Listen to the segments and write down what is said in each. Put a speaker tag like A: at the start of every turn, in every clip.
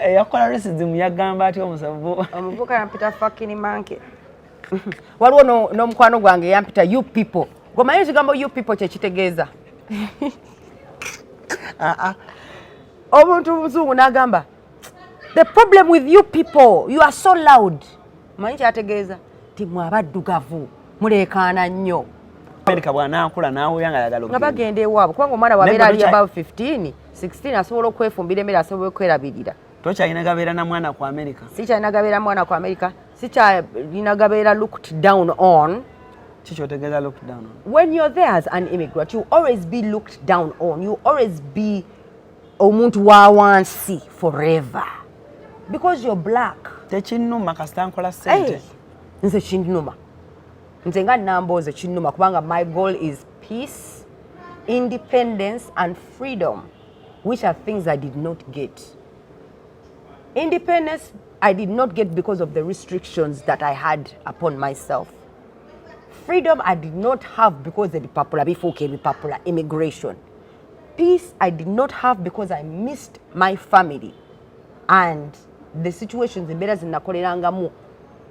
A: Yakola racism yagamba ati omusavu.
B: Omuvuka yampita fucking monkey. Waliwo no mukwano gwange yampita you people. Gomanyi ekigambo you people kye kitegeeza. Omuntu muzungu n'agamba the problem with you people, you are so loud. Manyi kyategeeza timwe abaddugavu muleekaana nnyo.
A: America bw'anaakula n'awuyanga ayagala
B: nga bagenda ewaabwe kubanga omwana wabeera ali above 15, 16 asobola okwefumbira emmere asobola okwerabirira.
A: Tokyalina gabeera na mwana ku America.
B: Sikyalina gabeera mwana ku America. Sikyalina gabeera looked down on.
A: Kikyotegeeza looked down on.
B: When you're there as an immigrant, you always be looked down on. You always be omuntu wa wansi forever. Because you're black.
A: Tekinnuma kasita nkola ssente.
B: Nze kinnuma. Nze nga namboze kinnuma kubanga my goal is peace, independence and freedom, which are things I did not get. Independence I did not get because of the restrictions that I had upon myself. Freedom I did not have because of the popular before came popular immigration. Peace I did not have because I missed my family and the situations embeera zinakolerangamu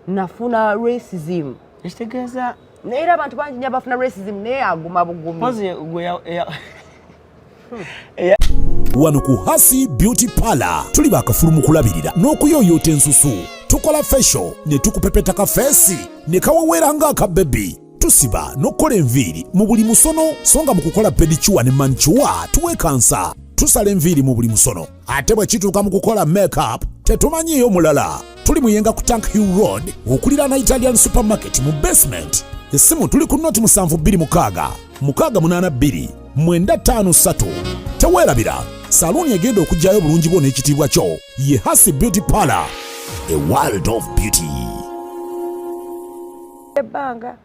B: nafuna racism.
A: Ekitegeeza
B: neera abantu bangi nnyo abafuna racism naye aguma bugumi.
C: Wano ku Hasi Beauty Parlor tuli bakafulu mu kulabirira n'okuyooyoota ensusu. Tukola facial ne tukupepeta ka face ne kawewera ng'aka baby. Tusiba n'okukola enviiri mu buli musono songa mu kukola pedicure ne manicure tuwe kansa. Tusala enviiri mu buli musono ate bwe kituuka mu kukola makeup tetumanyiyo mulala. Tuli muyenga ku Tank Hill Road okulira na Italian Supermarket mu basement. Essimu tuli ku noti 72 682 953. Teweerabira saluni egenda okujjayo bulungi bwo n'ekitiibwa kyo ye Hasi Beauty Parlor, a world of beauty.
B: Ebbanga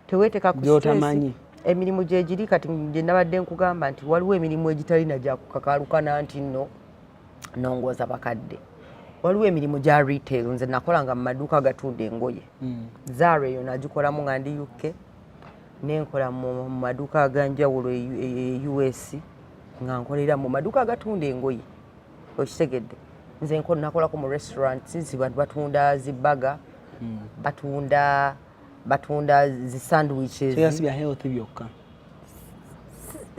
B: teweeteka ku
A: gy'otamanyi
B: emirimu gye giri kati gye nabadde nkugamba nti waliwo emirimu egitalina gya kukakalukana nti nno nongooza bakadde. Waliwo emirimu gya retail nze nakolanga mu maduuka agatunda engoye. Zara eyo nagikolamu nga ndi UK nenkola mu maduuka aganjawulo US nga nkolera mu maduuka agatunda engoye. Okitegedde nze nakolako mu restaurants bantu batunda zibaga batunda zi sandwiches.
A: Kigasi bya health byokka.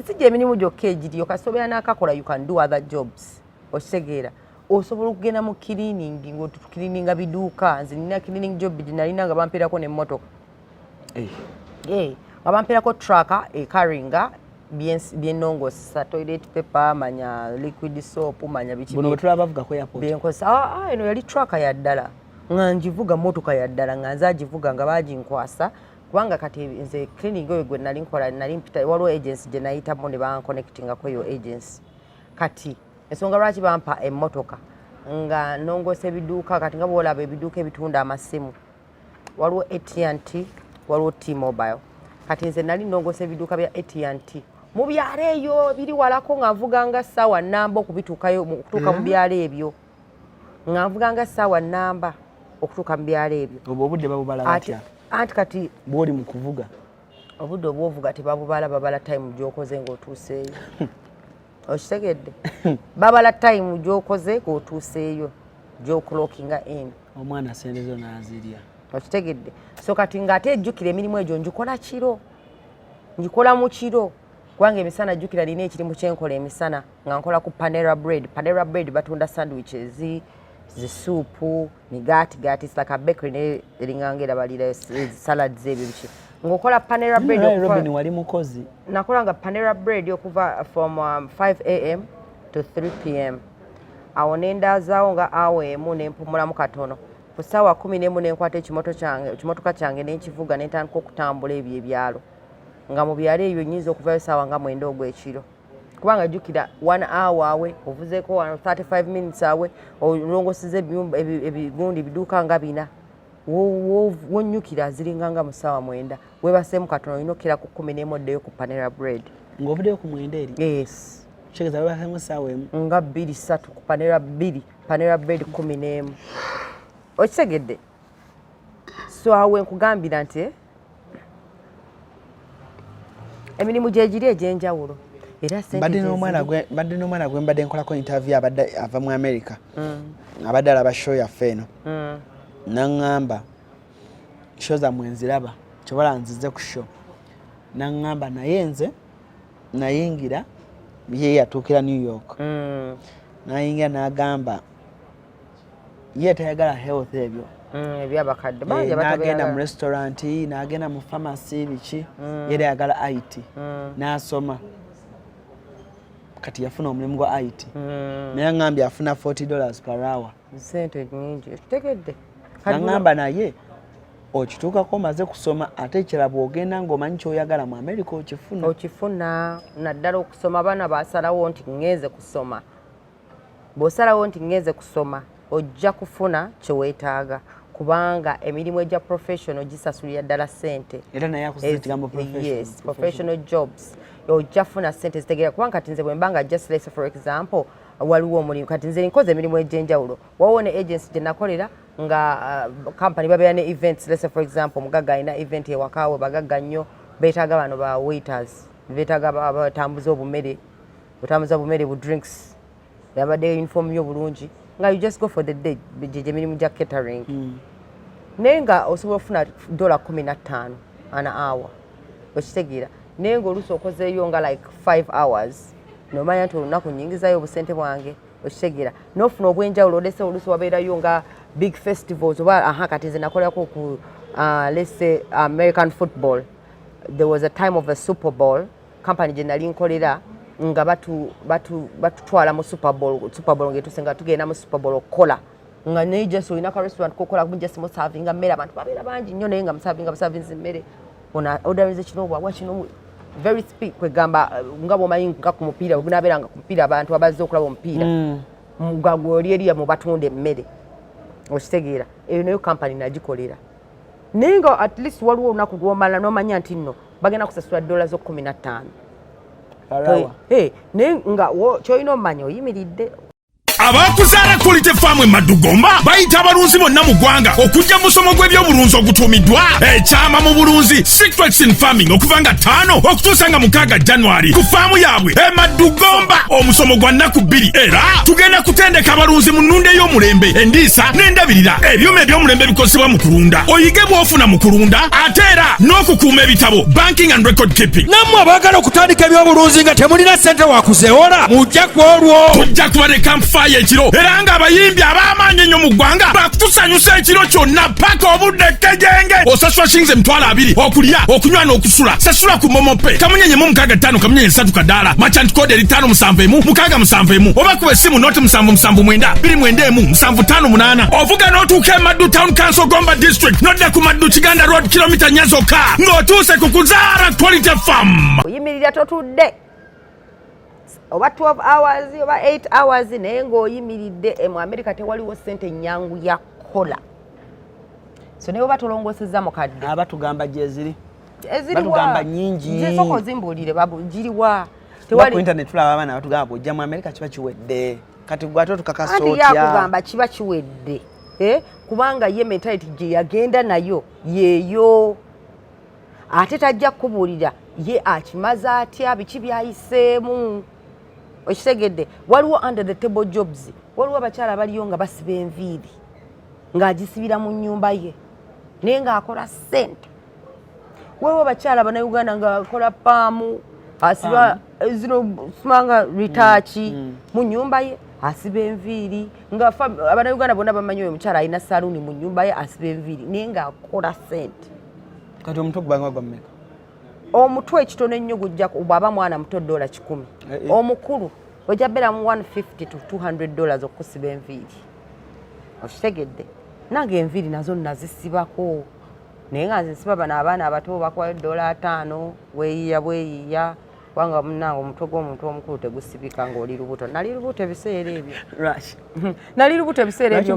B: Sijja emirimu gyokka egiriyo kasobera n'akakola you can do other jobs. Okitegeera osobola okugenda mu cleaning ng'otukilininga biduuka. Nze nina cleaning job gye nalina nga bampeerako n'emmotoka. Nga bampeerako tracker ekaringa byennongosesa toilet paper manya liquid soap manya biki.
A: Buno bwetulaba bavuga ku airport.
B: Byenkozesa eno yali tracker ya ddala nga ngivuga motoka ya ddala nga nze agivuga nga baginkwasa kubanga kati nze cleaning oyo gwe nali nkola nali mpita waliwo agency gye nayitamu ne banconnectingako eyo agency. Kati ensonga lwaki bampa emmotoka nga nongosa ebiduuka kati nga bwolaba ebiduuka ebitunda amasimu waliwo AT&T waliwo T-Mobile. Kati nze nali nongosa ebiduuka bya AT&T mu byalo eyo biri walako nga nvuganga ssaawa nnamba okubituukayo okutuuka mu byalo ebyo nga nvuganga ssaawa nnamba okutuuka mu byalo ebyo.
A: Obwo obudde babubala batya?
B: Anti kati
A: bw'oli mu kuvuga
B: obudde obwovuga tebabubala babala time gy'okoze ng'otuuseeyo. Okitegedde babala time gy'okoze ng'otuuseeyo gy'oclockinga in.
A: Omwana sendezo n'azirya.
B: Okitegedde so kati ng'ate ejjukira emirimu egyo ngikola kiro ngikola mu kiro kubanga emisana jjukira nina ekirimu kyenkola emisana nga nkola ku Panera Bread. Panera Bread batunda sandwiches zisuupu migati it's like a bakery neringangera balira salads ebyo biki ngokola Panera Bread
A: Robin wali mukozi
B: nakolanga Panera Bread okuva from 5 am to 3 pm awo nendazaawo nga awo emu nempumulamu katono ku ssaawa 11 nenkwata ekimotoka kyange nenkivuga nentandika okutambula ebyo ebyalo nga mu byalo ebyo nyinza okuvayo ssaawa nga 9 ogw'ekiro kubanga jjukira 1 hour awe ovuzeeko 35 minutes awe olongoseza ebigundi biduuka nga 4 wonnyukira ziringanga mu ssaawa 9 webaseemu katono olina okkira ku 11 oddeyo ku Panera Bread
A: ng'ovuddeyo ku 9 eri.
B: Yes
A: kitegeeza webaseemu ssaawa emu
B: nga 2-3 ku Panera Bread 11. Okitegedde so awe nkugambira nti emirimu gye giri egy'enjawulo era
A: badde n'omwana gwe mbadde nkolako interview abadde ava mu America abadde alaba show yaffe eno naŋŋamba show zammwe nziraba kyobola nzize ku show naŋŋamba naye nze nayingira ye yatuukira New York nayingira n'agamba ye tayagala health ebyo
B: ebyabakadde
A: n'agenda mu restaurant n'agenda mu pharmacy biki yera yagala IT n'asoma kati yafuna omulimu gwa IT naye ngambye afuna $40 per hour
B: sente nyingi tegedde
A: ngamba naye okituukako omaze kusoma ate ekirala bw'ogenda ng'omanyi kyoyagala mu America
B: okifuna naddala okusoma abaana basalawo nti ŋŋenze kusoma bw'osalawo nti ŋŋenze kusoma ojja kufuna kyeweetaaga kubanga emirimu egya professional gisasulira ddala ssente
A: era naye akusira ekigambo
B: professional jobs ojja kufuna ssente zitegeera kubanga kati nze bwe mbanga just let's for example waliwo omulimu kati nze nkoze emirimu egy'enjawulo waliwo ne agency gye nakolera nga company babeera ne events let's for example mugagga alina event ewakaawe bagagga nnyo beetaaga bano ba waiters beetaaga batambuza obumere bu drinks yabadde uniform yo bulungi nga you just go for the day gye mirimu gya catering naye nga osobola okufuna $15 an hour okitegeera naye ng'oluusi okozeeyo nga like 5 hours nomanya nti olunaku nyingizayo obusente bwange okitegeera n'ofuna obwenjawulo olese oluusi wabeerayo nga big festivals oba kati nze nakolerako ku let's say American football there was a time of a Super Bowl company gye nali nkolera nga batutwala mu Super Bowl ngetuuse nga tugenda mu Super Bowl okukola nga naye just olina ka restaurant kokola just musavinga mmere abantu babeera bangi nnyo naye nga musavinze mmere odarize kino bwabwa kino very speak kwegamba nga bwomanyi nga ku mupiira ogunaabeeranga ku mupiira abantu abazze okulaba omupiira nga gwoli eriya mu batunda emmere okitegeera eyo nayo company nagikolera naye nga at least waliwo olunaku lw'omala n'omanya nti nno bagenda kusasula $15 naye nga kyolina omumanya oyimiridde
C: abakuzaala quality farm Madugomba bayita abalunzi bonna mu ggwanga okujja mu musomo gw'ebyobulunzi ogutuumiddwa ekyama mu bulunzi Citrus in farming okuva nga 5 okutuusa nga 6 January ku faamu yaabwe Madugomba omusomo gwa nnaku 2 era tugenda kutendeka abalunzi mu nnunda ey'omulembe endiisa n'endabirira ebyuma eby'omulembe bikozesebwa mu kulunda oyige bw'ofuna mu kulunda ate era n'okukuuma ebitabo banking and record keeping
D: nammwe abaagala okutandika ebyobulunzi nga temulina ssente wakuzeewola mujja ku olwo
C: tujja kuba ne campfire ekiro era nga abayimbi ab'amaanyi ennyo mu ggwanga bakutusanyusa ekiro kyonna paka obudde kejenge osasula shinze $20 okulya okunywa n'okusula sasula ku momope kamunyenye mu 65 kamunyenye 3 kadaala merchant code eri 571 671 oba kuba essimu noti 779 241 ovuga n'otuuka e Maddu Town Council Gomba District nodda ku Maddu Kiganda Road kilomita 4 zokka ng'otuuse ku Kuzaara Quality Farm
B: oyimirira totudde oba 12 hours oba 8 hours naye ng'oyimiridde mu America tewaliwo ssente nnyangu ya kola so naye oba tolongosezza mukadde
A: abatugamba gyeziri
B: batugamba
A: nyingi
B: soko zimbuulire babu giriwa
A: tewali ku internet tulaba abaana batugamba bw'ojja mu America kiba kiwedde kati gwate tukakasa otya
B: yakugamba kiba kiwedde kubanga ye mentality gye yagenda nayo yeeyo ate tajja kubuulira ye akimaze atya biki byayiseemu okitegedde waliwo under the table jobs waliwo abakyala baliyo nga basiba enviiri ng'agisibira mu nnyumba ye naye ng'akola ssente waliwo abakyala bannayuganda ng'akola paamu asiba zino simanga ritaachi mu nnyumba ye asiba enviiri nga abannayuganda bonna bamanyi oyo mukyala alina saluuni mu nnyumba ye asiba enviiri naye ng'akola ssente
A: kati omutwe gubanga gwa mmeka
B: omutwe ekitono ennyo gujja bw'aba mwana muto $10 omukulu ojja beera mu $150 to $200 okusiba enviiri okitegedde nange enviiri nazo nazisibako naye nga nzisiba bano abaana abato bakuwayo $5 weeyiya kubanga munange omutwe gw'omuntu omukulu tegusibika ng'oli lubuto nali lubuto ebiseera ebyo nali lubuto ebiseera ebyo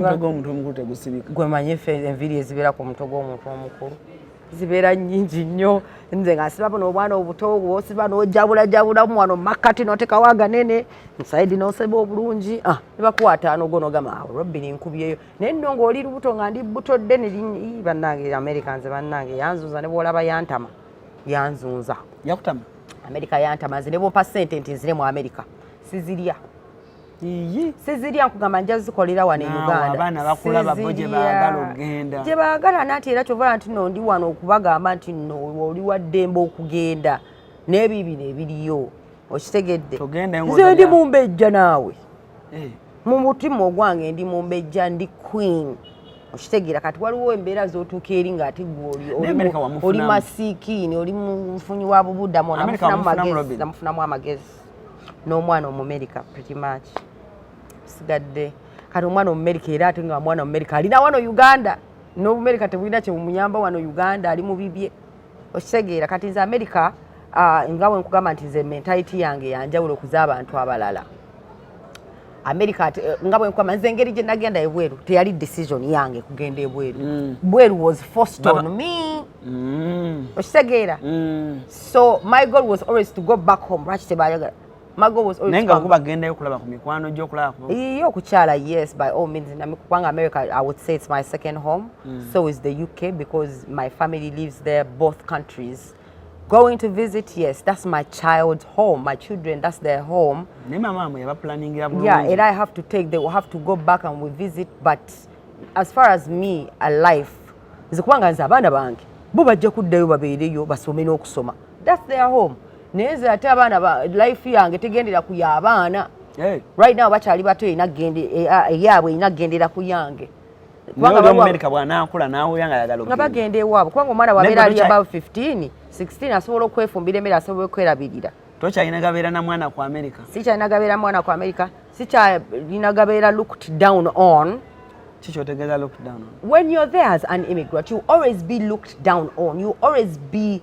B: gwe manyi enviiri ezibeera ku mutwe gw'omuntu omukulu zibeera nnyingi nnyo nze nga nsiba buno obwana obuto bwosiba n'ojabulajabulamu wano makkati n'otekawo aganene nsaidi n'oseba obulungi ne bakuwa $5 gonogama Robin nkubyeyo naye nno ng'oli lubuto nga ndi buto ddene bannange America nze bannange yanzunza ne bw'olaba yantama yanzunza
A: yakutama
B: America yantamaze ne bompa sente ntinzire mu America sizirya sizirya nkugamba nja zikolera wano e Uganda
A: abaana bakulaba bo gye baagala okugenda
B: gye baagala nati era kyovala nti no ndi wano okubagamba nti no oli wa ddembe okugenda n'ebibino ebiriyo okitegedde nze ndi mumbejja naawe mu mutima ogwange ndi mumbejja ndi queen okitegeera kati waliwo embeera z'otuuka eri ng'ate oli masiikiini oli mufunyi wa bubuddamu namufunamu amagezi n'omwana omumerika pretty much sigadde kati omwana omumerika era ate nga mwana omumerika alina wano Uganda n'obumerika tebulina kye bumuyamba wano Uganda ali mu bibye okitegeera kati nze America nga bwe nkugamba nti nze mentality yange yanjawulo okuza abantu abalala America nga bwe nkugamba nze engeri gye nagenda ebweru teyali decision yange kugenda ebweru bweru was forced on me okitegeera so my goal was always to go back home lwaki tebayagala my goal was always
A: nenga okubagendayo kulaba ku mikwano gy'okulaba
B: iyo okukyala yes by all means kubanga America I would say it's my second home so is the UK because my family lives there both countries. Going to visit, yes, that's my child's home. My children, that's their home. Yeah, and I have to take, they will have to go back and we visit. But as far as me, a life, that's their home. Life right now, bagende ewaabwe kubanga omwana wabeera ali about 15 16 asobola okwefumbira emmere asobola okwerabirira
A: tokyalina gabeera na mwana ku America
B: sikyalina gabeera mwana ku America sikyalina gabeera looked down on
A: kikyotegeeza looked down on
B: when you're there as an immigrant you always be looked down on you always be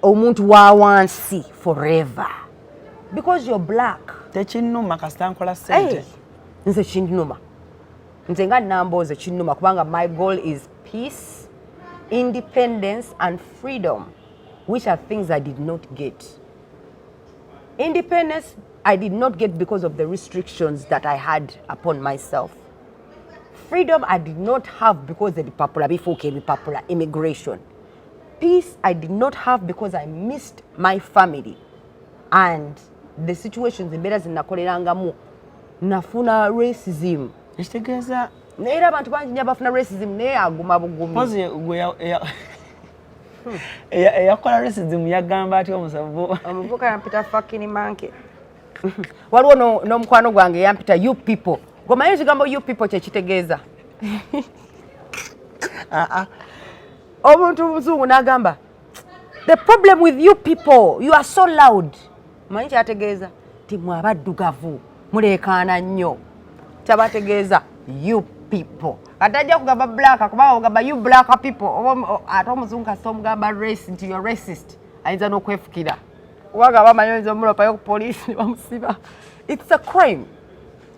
B: omuntu wa wansi forever because you're black
A: tekinnuma kasita nkola ssente
B: nze kinnuma nze nga namboze kinnuma kubanga my goal is peace, independence and freedom, which are things I did not get. Independence I did not get because of the restrictions that I had upon myself. Freedom I did not have because of the popular before came popular immigration. Peace I did not have because I missed my family and the situations embeera zinakolerangamu nafuna racism.
A: Ekitegeeza
B: era abantu bangi nnyo abafuna racism naye aguma bugumi
A: pozi eyakola racism yagamba ati
B: omuvubuka yampita fucking monkey waliwo n'omukwano gwange yampita you people gomanyi ekigambo you people kyekitegeeza omuntu omuzungu n'agamba the problem with you people you are so loud manyi kyategeeza ti mwe abaddugavu muleekaana nnyo kyabategeeza you people atajja kugamba black kubanga ogamba you black people ate omuzungu kasita omugamba race nti you're racist ayinza n'okwefukira kubanga bamanyi omulopayo ku poliisi ne bamusiba it's a crime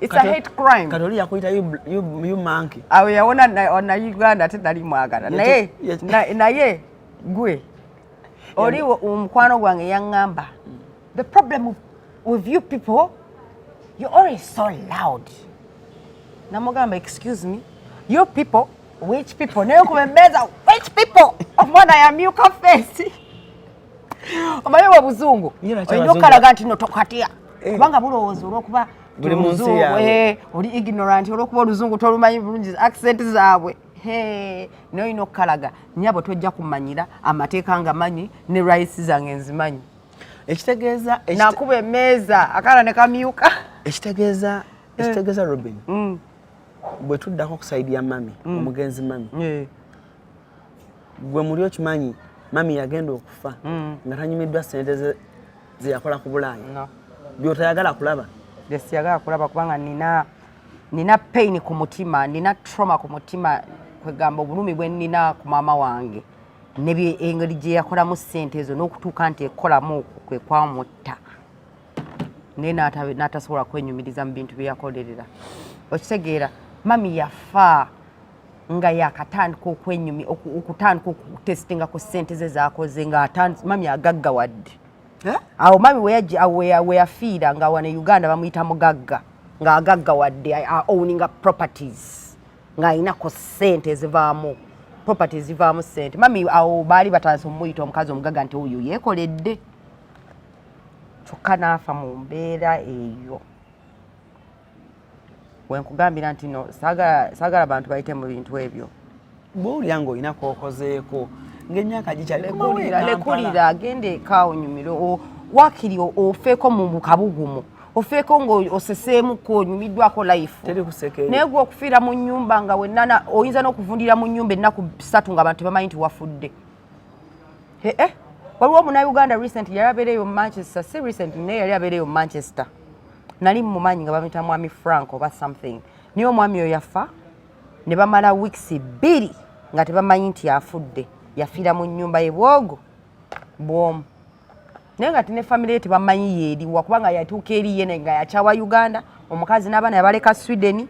B: it's a hate crime
A: kati oli yakuyita you monkey
B: awo yawona ona Uganda ate nali mwagala naye gwe oli omukwano gwange yaŋŋamba the problem with you people you're always so loud namugamba excuse me you people which people naye kubembeza which people omwana yamyuka face omanyi wabuzungu olina okukalaga nti notokatya kubanga bulowooza olwokuba
A: buli munsi yaabwe
B: oli ignorant olwokuba oluzungu tolumanyi bulungi accent zaabwe naye olina okukalaga nyabo tojja kumanyira amateeka nga manyi ne rights zange nzimanyi
A: ekitegeeza
B: nakuba emmeeza akala ne kamyuka
A: ekitegeeza Robin bwe tuddako okusaidia mami omugenzi mami gwe muli okimanyi mami yagenda okufa nga tanyumiddwa ssente ze yakola ku Bulaaya by'otayagala kulaba
B: siyagala kulaba kubanga nina pain ku mutima nina trauma ku mutima kwegamba obulumi bwe nina ku maama wange engeri gye yakolamu ssente ezo n'okutuuka nti ekolamu kwe kwamutta naye n'atasobola kwenyumiriza mu bintu bye yakolerera okitegeera mami yafa nga yakatandika okutandika okutestinga ku ssente ze zaakoze nga mami agaggawadde awo mami we yafiira nga wane Uganda bamuyita mugagga nga agaggawadde owning properties nga ayinako ssente zivaamu properties zivaamu ssente mami awo baali batandise omuyita omukazi omugagga nti oyo yeekoledde kyokka n'afa mu mbeera eyo. Wenkugambira nti no saagala abantu bayite mu bintu ebyo.
A: Bw'olya ng'olina k'okozeeko ng'emyaka gikyali
B: lekulira agende kaawo nyumiro wakiri ofeeko mu kabugumu ofeeko ng'oseseemuko onyumiddwako life naye gwe okufiira mu nnyumba nga wennana oyinza n'okuvundira mu nnyumba ennaku 3 nga abantu bamanyi nti wafudde. Waliwo omunnauganda recent yali abeereyo mu Manchester, si recent naye yali abeereyo mu Manchester, nali mumanyi nga bamuyita mwami Frank oba something, naye omwami oyo yafa ne bamala weeks 2 nga tebamanyi nti afudde, yafiira mu nnyumba ye bwogo bwomu. Naye nga ne family ye tebamanyi yeeriwa kubanga yatuuka eri ye nga yakyawa Uganda, omukazi n'abaana yabaleka Sweden.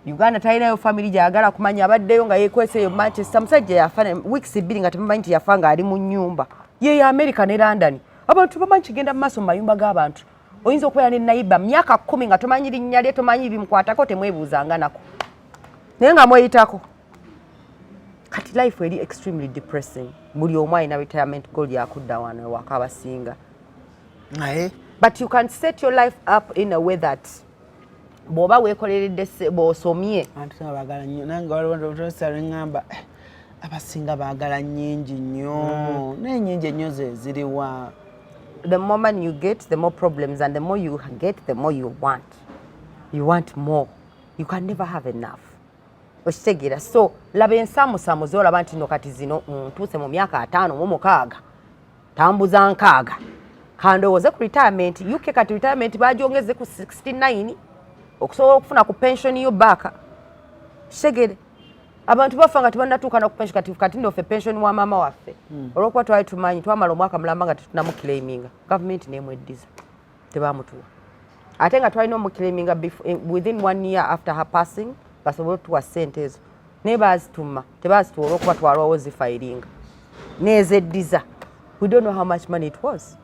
B: Uganda talinayo family gyayagala kumanya, abaddeyo nga yeekweseeyo Manchester. Musajja yafa weeks 2 nga tebamanyi nti yafa ng'ali mu nnyumba ye ya America ne London. Abantu bamanyi kigenda mu maaso mu mayumba g'abantu. Oyinza okubeera ne nayiba myaka 10 nga tomanyi linnya lye, tomanyi bimukwatako, temwebuuzanga nako naye nga mweyitako. Kati life eri extremely depressing. Buli omu alina retirement goal yakudda wano ewaka abasinga. But you can set your life up in a way that bw'oba weekoleredde bw'osomye.
A: Nange waliwo ngamba abasinga baagala nnyingi nnyo naye nnyingi ennyo ze ziriwa.
B: The moment you get, the more problems, and the more you get, the more you want. You want more. You can never have enough. Okitegeera. So laba ensamusamu z'olaba nti no kati zino ntuuse mu myaka 5 mu 6 tambuza 6 kandowooze ku retirement. UK kati retirement bagyongeze ku 69 okusobola okufuna ku pension yo back. Kitegeere. Abantu bafa nga tebannatuuka na ku pension kati ndofe pension wa maama waffe olw'okuba twali tumanyi twamala omwaka mulamba nga tetunamuclaiminga. Government neemweddiza tebaamutuwa ate nga twalina omuclaiminga within 1 year after her passing basobole tuwa ssente ezo naye baazituma tebaazituwa olw'okuba twalwawo zifairinga neezeddiza. We don't know how much money it was.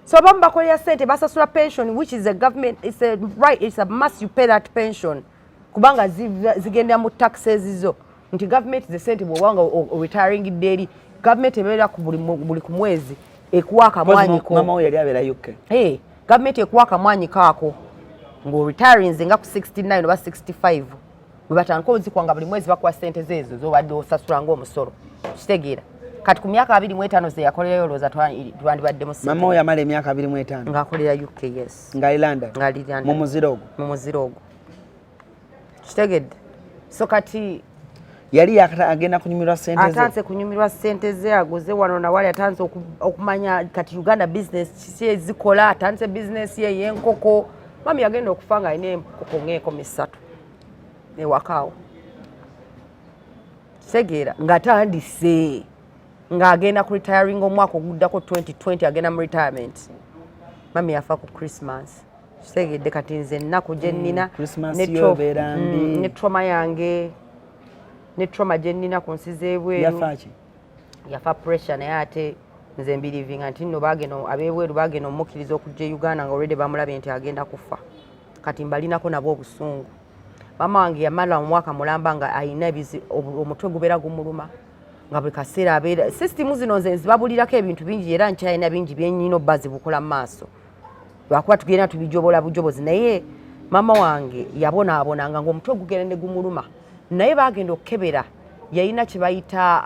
B: So abamu bakolera ssente basasula pension which is a government, it's a right, it's a must you pay that pension kubanga zigenda mu taxes zo nti government ze sente bw'obanga retiring eri government ebeera ku buli ku mwezi ekuwa akamwanyi ko.
A: Mama we yali abeera UK.
B: Government ekuwa akamwanyi kaako ng'oretiring nga ku 69 oba 65 bwe batandika ozikwanga buli mwezi bakuwa ssente zeezo z'obadde osasula ng'omusolo. Kitegeera. Kati ku myaka 25 ze yakolerayo olowooza twandibaddemu ssente.
A: Mama we yamala emyaka 25
B: ng'akolera UK. Yes.
A: ng'ali London. Mu muziro ogwo.
B: Mu muziro ogwo. Kitegedde. So kati
A: yali agenda kunyumirwa ssente ze.
B: Atanze kunyumirwa ssente ze, aguze wano na wali atanze okumanya kati Uganda business kiki ezikola, atanze business ye y'enkoko. Mami agenda okufa nga alina enkoko ng'enkumi 3 ewakaawo. Kitegeera ng'atandise ng'agenda ku retiring omwaka oguddako 2020 agenda mu retirement. Mami yafa ku Christmas. Kitegeedde kati nze ennaku gye nnina ne trauma yange ne trauma gye nnina ku nsi z'ebweru.
A: Yafa ki?
B: Yafa pressure naye ate nze mbirivinga nti nno ab'ebweru baagenda omukkiriza okujja Uganda nga already bamulabe nti agenda kufa. Kati mbalinako nabo obusungu. Mama wange yamala omwaka mulamba nga alina omutwe gubeera gumuluma nga buli kaseera abeera system zino nze zibabulirako ebintu bingi era nkyalina bingi byennyina obba zibukola mu maaso. Lwakuba tugenda tubijobola bujobozi naye mama wange yabonaabonanga ng'omutwe gugenda ne gumuluma naye baagenda okukebera yalina kye bayita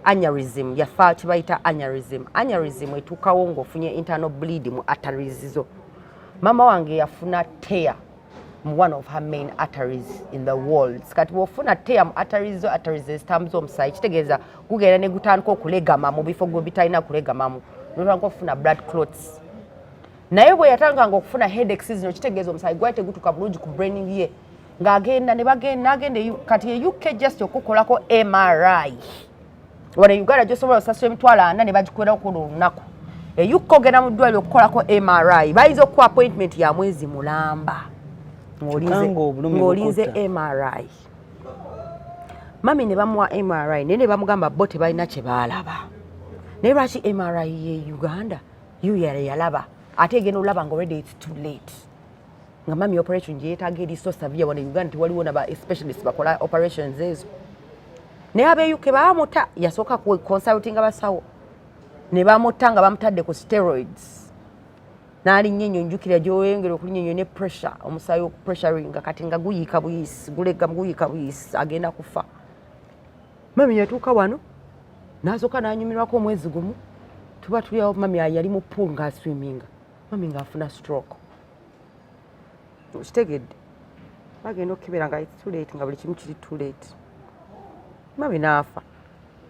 B: aneurysm. Yafa kye bayita aneurysm. Aneurysm etuukawo ng'ofunye internal bleed mu arteries zo. Mama wange yafuna tear mu one of her main arteries in the world. Kati bw'ofuna tear mu arteries zo, arteries ezitambuza omusaayi kitegeeza gugenda ne gutandika okulegama mu bifo gwe bitalina kulegamamu n'otandika okufuna blood clots. Naye bwe yatandikanga okufuna headaches zino kitegeeza omusaayi gwali tegutuuka bulungi ku braining ye ng'agenda n'agenda kati ye UK just okukolako MRI. Wano Uganda gy'osobola osasula $40 ne bagikweraku olunaku. UK ogenda mu ddwaliro okukolako MRI bayinza okuwa appointment ya mwezi mulamba ng'olinze MRI. Mami ne bamuwa MRI naye ne bamugamba bo tebalina kye baalaba. Naye lwaki MRI ye Uganda yalaba ate egenda olaba nga already it's too late. Nga mami operation gye yeetaaga eri so severe wano Uganda tewaliwo naba specialists bakola operations ezo. Naye ab'e UK baamuta yasooka ku consulting abasawo ne bamutanga bamutadde ku steroids nali nnyo njukira gy'oyongera okulinnyo ne pressure omusaayi okupressuringa kati nga guyiika buyisi gulega guyiika buyisi agenda kufa mami yatuuka wano n'asooka n'anyumirwako omwezi gumu tuba tuli awo mami yali mu pool ng'aswiminga mami ng'afuna stroke okitegedde bagenda okukebera nga it's too late nga buli kimu kiri too late mami n'afa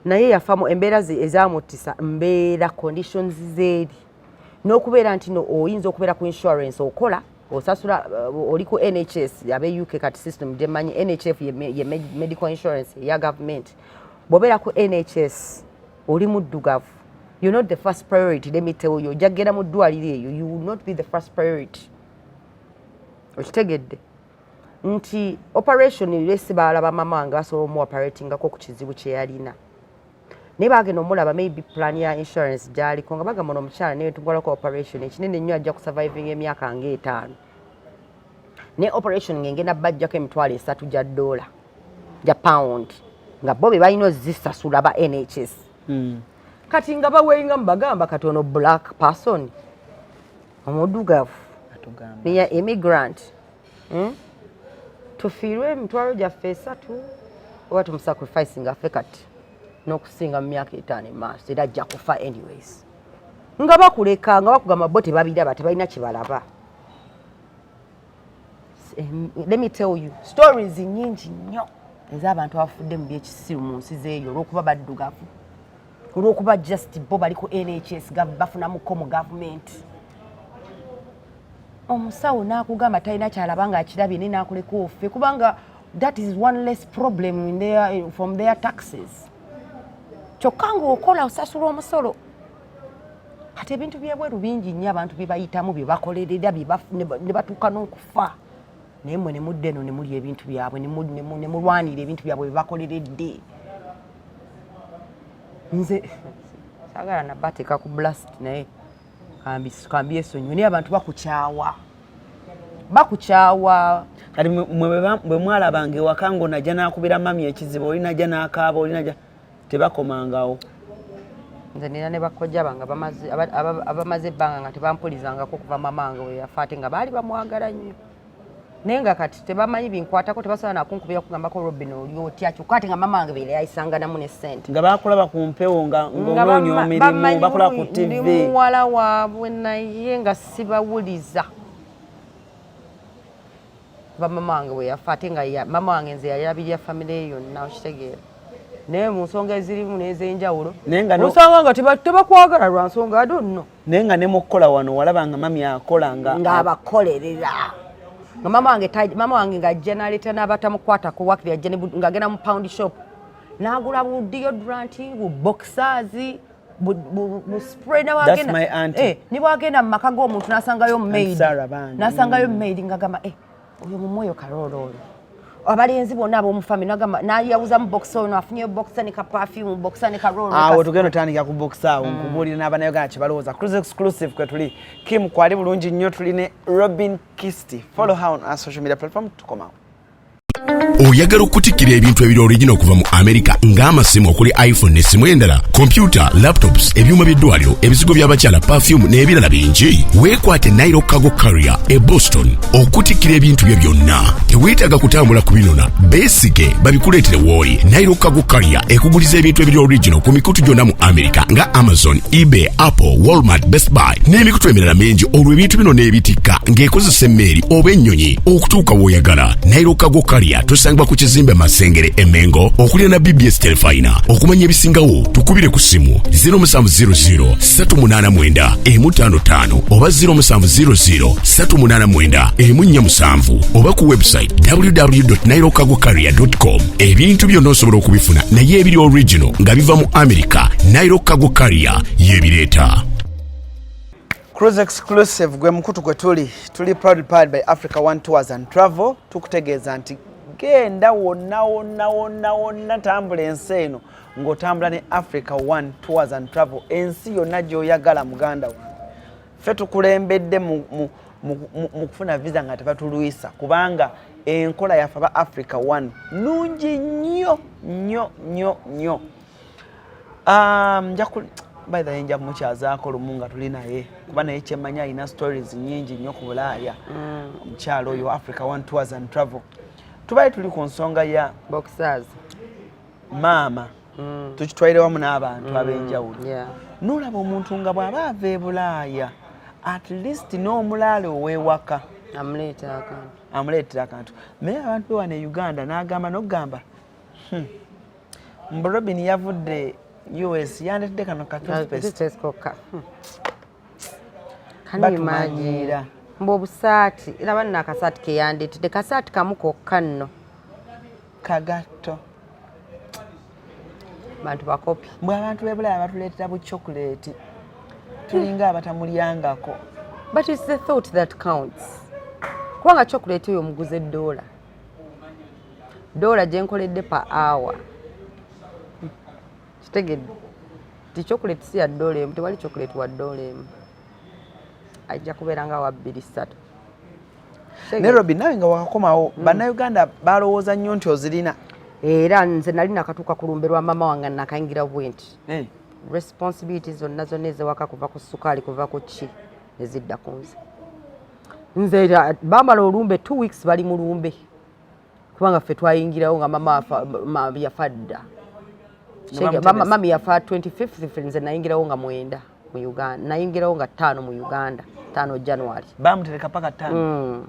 B: naye yafamu embeera ezamutisa mbeera conditions zeeri n'okubeera nti no oyinza okubeera ku insurance okola osasula oli ku NHS abe UK kati system gyemanyi NHF ye medical insurance ya government bw'obeera ku NHS oli muddugavu you're not the first priority let me tell you ojagenda mu ddwaliro eyo you will not be the first priority okitegedde nti operation lesi balaba mama nga basobola omu operatingako ku kizibu kye yalina naye bagenda omulaba maybe plan ya insurance gy'aliko nga bagamba omukyala naye tugwalako operation ekinene nnyo ajja kusurviving emyaka nga 5 naye operation ngengenda bajjako $30 gya dola gya pound nga bo be balina ozisasula ba NHS kati nga baweyinga mubagamba katono black person omuddugavu niya immigrant tufiirwe emitwalo gyaffe 3 oba tumusacrifice nga ffe kati n'okusinga mu myaka 5 emaaso era ajja kufa anyways nga bakuleka nga bakugamba bo tebabiraba tebalina kyebalaba let me tell you stories nyingi nnyo ez'abantu abafudde mu byekisiru mu nsi zeeyo olw'okuba baddugavu olw'okuba just bo bali ku NHS bafunamuko mu gavumenti omusawo n'akugamba talina kyalaba nga akirabye ne n'akuleka offe kubanga that is one less problem in their, from their taxes kyokka ng'okola osasula omusolo kati ebintu byebweru bingi nnyo abantu bye bayitamu bye bakolerera ne batuuka n'okufa naye mmwe ne mudde eno ne muli ebintu byabwe ne mulwanira ebintu byabwe bye bakoleredde nze saagala nabateeka ku blast naye kambi esonyiwe naye abantu bakukyawa
A: kati bwe mwalabanga ewaka ng'onajja n'akubira mami ekizibu olinajja n'akaaba olinajja tebakomangawo
B: nze nina ne bakojja bange abamaze ebbanga nga tebampulizangako kuva mamange we yafa ate nga baali bamwagala nnyo naye nga kati tebamanyi binkwatako tebasobola nakunkubira kugambako Robin oli otya kyokka ate nga mamange beera yayisanganamu ne ssente
A: nga bakulaba ku mpewo ng'onoonya omirimu bakulaba ku TV
B: ndi muwala waabwe naye nga sibawuliza kuva mamange we yafa ate nga mama wange nze yalabirira famire yonna okitegeera naye mu nsonga ezirimu n'ez'enjawulo osanga nga tebakwagala lwa nsonga adonno
A: naye nga ne mukukola wano walaba nga mami akola
B: ng'abakolerera nga mama wange ng'ajja n'aleeta n'abatamukwatako wakiri ajja ng'agenda mu pound shop n'agula bu deodorant bu boxers bu spray ne bwagenda mu maka g'omuntu n'asangayo maid ng'agamba oyo mumwoyo kaloolo oyo abalenzi bonna ab'omufami n'ayawuza mu boxa ono afunyeyo boxa ne ka perfume boxa ne ka roll
A: awo tugenda otandika ku boxa awo nkubuulira n'abannayuganda kye balowooza CRUZ exclusive kwe tuli Kim kwali bulungi nnyo tuli ne Robin KISTI follow her on our social media platform tukomawo
C: oyagala okutikkira ebintu ebiri original okuva mu America ng'amasimu okuli iPhone n'essimu endala computer laptops ebyuma by'eddwaliro ebizigo by'abakyala perfume n'ebirala bingi weekwate Nairo Cargo Carrier e Boston okutikkira ebintu bye byonna teweetaaga kutambula kubinona beesige babikuleetere w'oli Nairo Cargo Carrier ekuguliza ebintu ebiri original ku mikutu gyonna mu America nga Amazon eBay Apple Walmart Best Buy n'emikutu emirala mingi olwo ebintu bino n'ebitikka ng'ekozesa emmeeri oba ennyonyi okutuuka w'oyagala Nairo Cargo Carrier tusangibwa ku kizimbe Masengere Emengo okulira na BBS Telefina okumanya ebisingawo tukubire ku simu 0700 389 55 oba 0700 389 47 oba ku website www.nairocargocarrier.com ebintu byonna osobola okubifuna naye ebiri original nga biva mu America Nairo Cargo Carrier yebireeta
A: CRUZ exclusive gwe mukutu gwe tuli proud powered by Africa One Tours and Travel tukutegeeza nti genda wonna tambula ensi eno ng'otambula ne Africa One Tours and Travel ensi yonna gy'oyagala muganda wange ffe tukulembedde mu kufuna visa nga tebatulwisa kubanga enkola yaffe aba Africa One nungi nnyo by the nja kumukyazaako lumu nga tuli naye kuba naye kyemmanya alina stories nyingi nnyo ku Bulaaya omukyalo oyo Africa One Tours and Travel tubaye tuli ku nsonga ya
B: boxers
A: maama tukitwaire wamu n'abantu ab'enjawulo n'olaba omuntu nga bw'aba ava e Bulaaya at least n'omulaalo ow'ewaka amuleetera akantu naye abantu be wano e Uganda n'agamba n'okugamba mbu Robin yavudde US yandetedde kano ka toothpaste batumanyiira
B: mbu obusaati era banna akasaati ke yandetedde kasaati kamu kokka nno
A: kagatto
B: bantu bakopi
A: mbwe abantu b'e Bulaaya batuleetera bu chocolate tulinga abatamulyangako
B: but it's the thought that counts kubanga chocolate oyo omuguze $1 gye nkoledde per hour kitegedde ti chocolate si ya $1 tewali chocolate wa $1 ajja kubeera nga wa 2-3
A: ne Robin nawe nga wakakomawo bannayuganda balowooza nnyo nti ozirina
B: era nze nali nakatuuka ku lumbe lwa mama wange nakayingira bwenti responsibilities zonna ezewaka kuva ku sukaali kuva ku ki nezidda ku nze bamala olumbe 2 weeks bali mu lumbe kubanga ffe twayingirawo nga mama yafa dda mami yafa 25th nze nayingirawo nga 9 mu Uganda nayingirawo nga 5 mu Uganda 5 January
A: bamutereka paka 5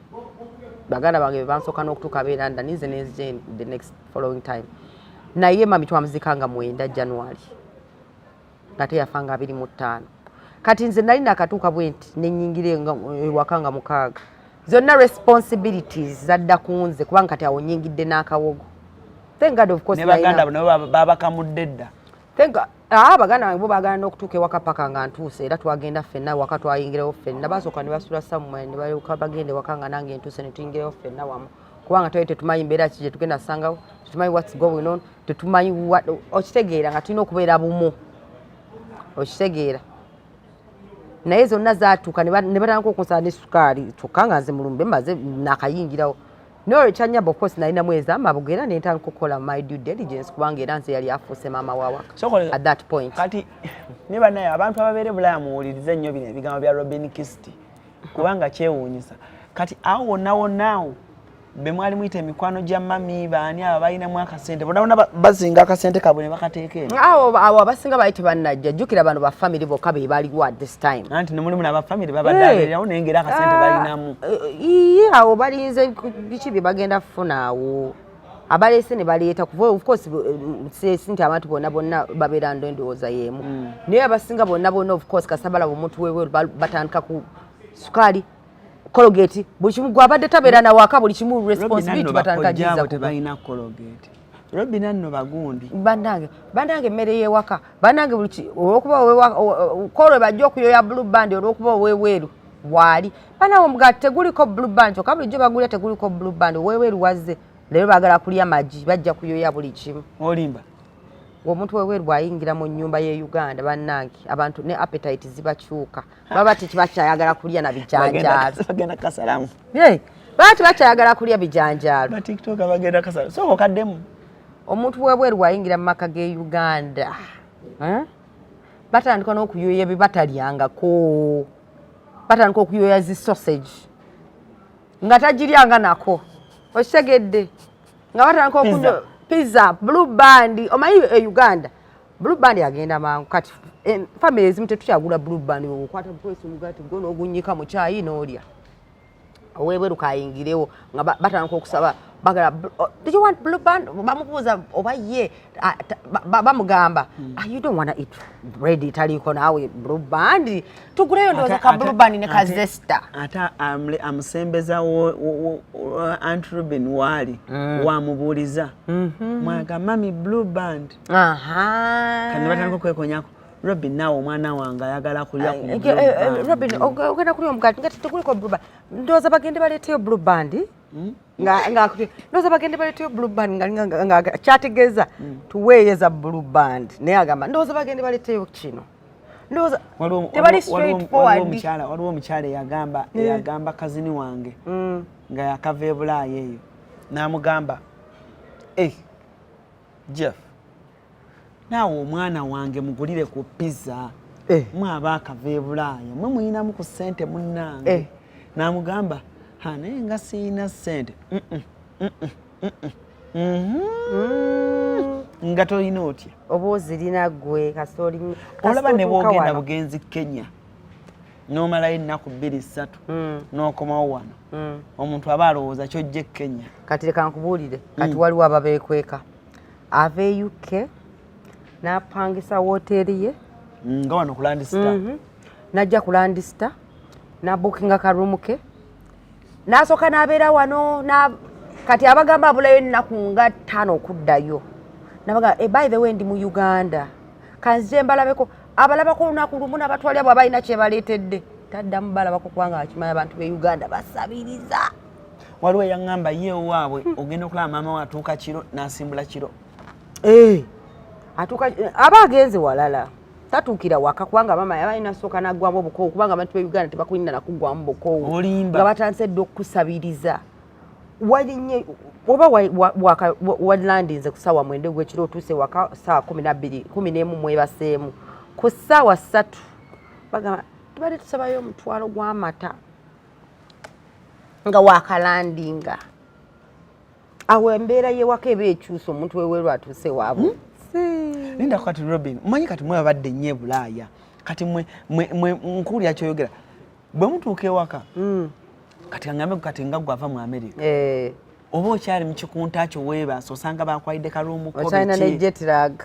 B: baganda bange bansooka n'okutuuka beeranda nize nezije the next following time naye mami twamuzika nga 9 January nga teyafa nga 25 kati nze nali nakatuuka bwenti nenyingire ewaka nga 6 zonna responsibilities zadda ku nze kubanga kati awo nyingidde n'akawogo thank God of course
A: ne baganda nabo babakamudde dda
B: baganda bange bo baagala n'okutuuka ewaka paka nga ntuuse era twagenda ffenna waka twayingirawo ffenna basooka ne basula somewhere ne balyoka bagende waka nga nange ntuuse ne tuyingirawo ffenna wamu kubanga twali tetumanyi mbeera ki gye tugenda sangawo tetumanyi what's going on tetumanyi okitegeera nga tulina okubeera bumu okitegeera naye zonna zaatuuka ne batandika okunsala ne sukaali kyokka nga nze mulumbe maze nakayingirawo naye ekyanyamba of course nalinamu ez'amabuga era ne ntandika okukola my due diligence kubanga era nze yali afuuse maama wawaka at that point
A: kati ne bannaye abantu ababeera Bulaaya muwulirize nnyo bino ebigambo bya Robin Kisti kubanga kyewuunyisa kati awo wonnawonnaawo be mwali muyita emikwano gya mami baani abo balinamu akasente bonna bazinga akasente kabwe ne bakateeka eno
B: awo abasinga baali tebannajja jjukira bano bafamily bokka be baliwo at this time
A: anti ne mulimu n'abafamily babadde abeererawo naye ngeri akasente balinamu
B: awo balinze biki bye bagenda kufuna awo abaleese ne baleeta kuva of course sinti abantu bonna babeera ndowooza y'emu naye abasinga bonna of course kasabala omuntu wewe batandika ku sukaali Colgate buli kimu gwabadde tabeera na waka buli kimu responsibility batandika giza
A: tebalina Colgate Robin nno bagundi
B: bandange emmere y'ewaka bandange buli olwokuba kolwe bajja okuyoya blue band olwokuba oweweeru waali banawo omugaati teguliko blue band kyokka bulijjo bagulya teguliko blue band oweweeru wazze leero baagala kulya magi bajja kuyoya buli kimu
A: olimba
B: omuntu weweeru bw'ayingira mu nnyumba y'e Uganda bannange abantu ne appetite zibakyuka baba tekibakyayagala kulya na bijanjaalo
A: bagenda kasalamu
B: baba tebakyayagala kulya bijanjaalo
A: TikTok bagenda kasalamu so okaddemu
B: omuntu weweeru bw'ayingira mu maka g'e Uganda batandika n'okuyoya bye batalyangako batandika okuyoya zi sausage nga tagiryanga nako okitegedde nga batandika okunywa pizza blue band omanyi e Uganda blue band yagenda mangu kati family ezimu tetukyagula blue band okwata bukwesi omugaati gwo n'ogunnyika mu kyayi n'olya oweebweru kayingirewo nga batandika okusaba bagala did you want blue band bamubuuza oba ye bamugamba you don't wanna eat bread italiko naawe blue band tuguleyo ndowooza ka blue band ne kazesta
A: ate amusembeza Aunt Robin waali wamubuuliza mwaga mami blue band kani batandika okwekonyako Robin nawe omwana wange ayagala kulya ku
B: Robin ogenda kulya omugaati nga teguliko blue band ndowooza bagende baleeteyo blue band ndowooza bagende baleeteyo blue band nga kyategeeza tuweeyeza blue band naye agamba ndowooza bagende baleeteyo kino ndowooza tebali straight forward
A: waliwo omukyala eyagamba kazini wange nga yakava e Bulaaya eyo n'amugamba Jeff naawe omwana wange mugulire ku pizza mwe abaakava e Bulaaya mwe muyinamu ku ssente munnange n'amugamba naye nga siina ssente nga tolina otya
B: oba ozirina gwe kasoli
A: olaba ne bwogenda bugenzi Kenya n'omalayo ennaku 2-3 n'okomawo wano omuntu aba alowooza kyojja Kenya.
B: Kati leka nkubuulire kati waliwo ababeekweka ava e UK n'apangisa wooteeri ye
A: nga wano ku Landistar
B: n'ajja ku Landistar n'abukinga karuumu ke n'asooka n'abeera wano kati abagamba abulayo ennaku nga 5 okuddayo nabaga by the way ndi mu Uganda kanze mbalabeko abalabako olunaku lumu n'abatwali abo abalina kye baleetedde taddamu balabako kubanga akimanya abantu be Uganda basabiriza.
A: Waliwo eyaŋŋamba ye waabwe ogenda okulaba maama we atuuka kiro n'asimbula kiro
B: atuuka aba agenze walala tatuukira waka kubanga maama yabalina sooka naggwamu obukoowu kubanga abantu be Uganda tebakulina nakuggwamu bukoowu nga batansedde okukusabiriza walinye oba walandinze ku ssaawa 9 gw'ekiro otuuse waka ssaawa 11 mwebaseemu ku ssaawa 3 bagamba tubadde tusabayo omutwalo gw'amata nga wakalandinga awo embeera y'ewaka eba ekyusa omuntu weweerwa atuuse waabwe.
A: Linda kati Robin mmanyi kati mwe babadde nnyo e Bulaaya kati mwe nkuulira kyoyogera bwe mutuuka ewaka kati aŋŋambe kati nga gwava mu America oba okyali mu kikunta kyo weebaasa osanga bakwalidde kaluumu
B: okyalina ne jet lag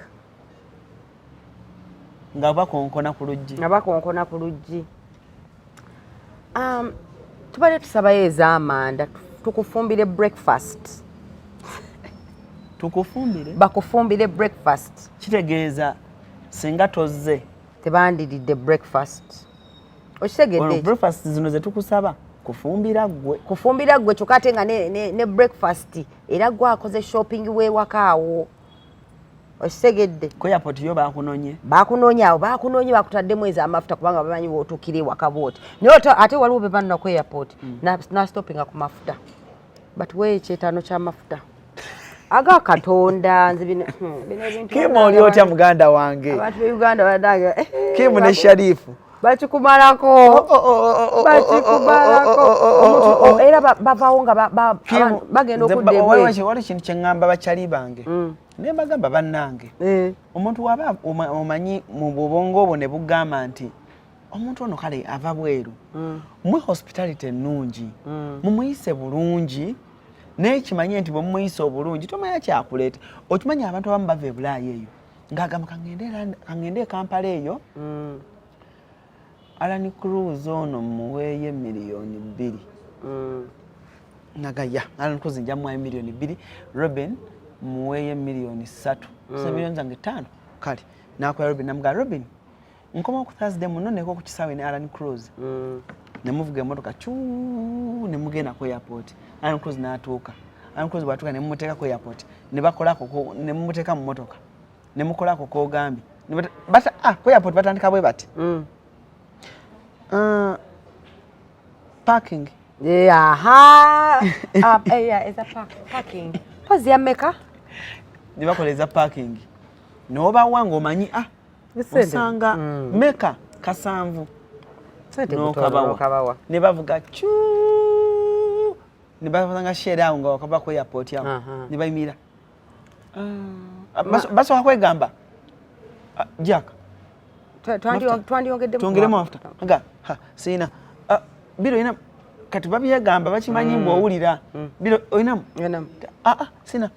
A: nga bakonkona ku luggi
B: tubadde tusabayo ez'amanda tukufumbire breakfast bakufumbire breakfast
A: kitegeeza singa tozze
B: tebandiridde breakfast okitegedde
A: breakfast zino ze tukusaba kufumbira
B: gwe kyokka ate nga ne breakfast era gwe akoze shopping w'ewaka awo okitegedde
A: ku airport yo bakunonye
B: awo bakutaddemu ez'amafuta kubanga bamanyi bw'otuukira ewaka booti naye ate waliwo be banna ku airport nastoppinga ku mafuta but weekyetaano ky'amafuta aga Katonda nze bino ebintu
A: Kim oli otya muganda wange
B: abantu be Uganda badaga
A: Kim ne Sharifu
B: bakikumalako era bavaawo nga bagenda okudda ebweru.
A: Wali kintu kye ŋŋamba bakyali bange naye mbagamba bannange omuntu waba omanyi mu bubongo obwo ne bugamba nti omuntu ono kale ava bweru mwe hospitality ennungi mumuyise bulungi naye kimanye nti bwe mumuyise obulungi tomanya kyakuleeta okimanyi abantu abamu bava e Bulaaya eyo ng'agamba kangende e Kampala eyo ALLANCRUZ ono muweeye $2 million nagaya ALLANCRUZ nja muwaye $2 million Robin muweeye $3 million million zange 5 kale nakola Robin namuga Robin nkoma ku Thursday muno neko ku kisaawe ne ALLANCRUZ nemuvuga emotoka ne mugenda ku airport ALLANCRUZ n'atuuka ALLANCRUZ bwatuuka ne mumuteeka ku airport ne bakolako ne mumuteeka mu motoka ne mukolako k'ogambye ku airport batandika bwe bati parking
B: parking pozi ya meka
A: ne bakoleza parking n'oba wange omanyi osanga meka kasanvu n'okabawa ne bavuga ne bavanga share awo nga wakava ku airport yawo ne bayimira basobola kwegamba Jack twongedemu amafuta nga siina biro ina kati babyegamba bakimanyi bw'owulira biro oyinamu siina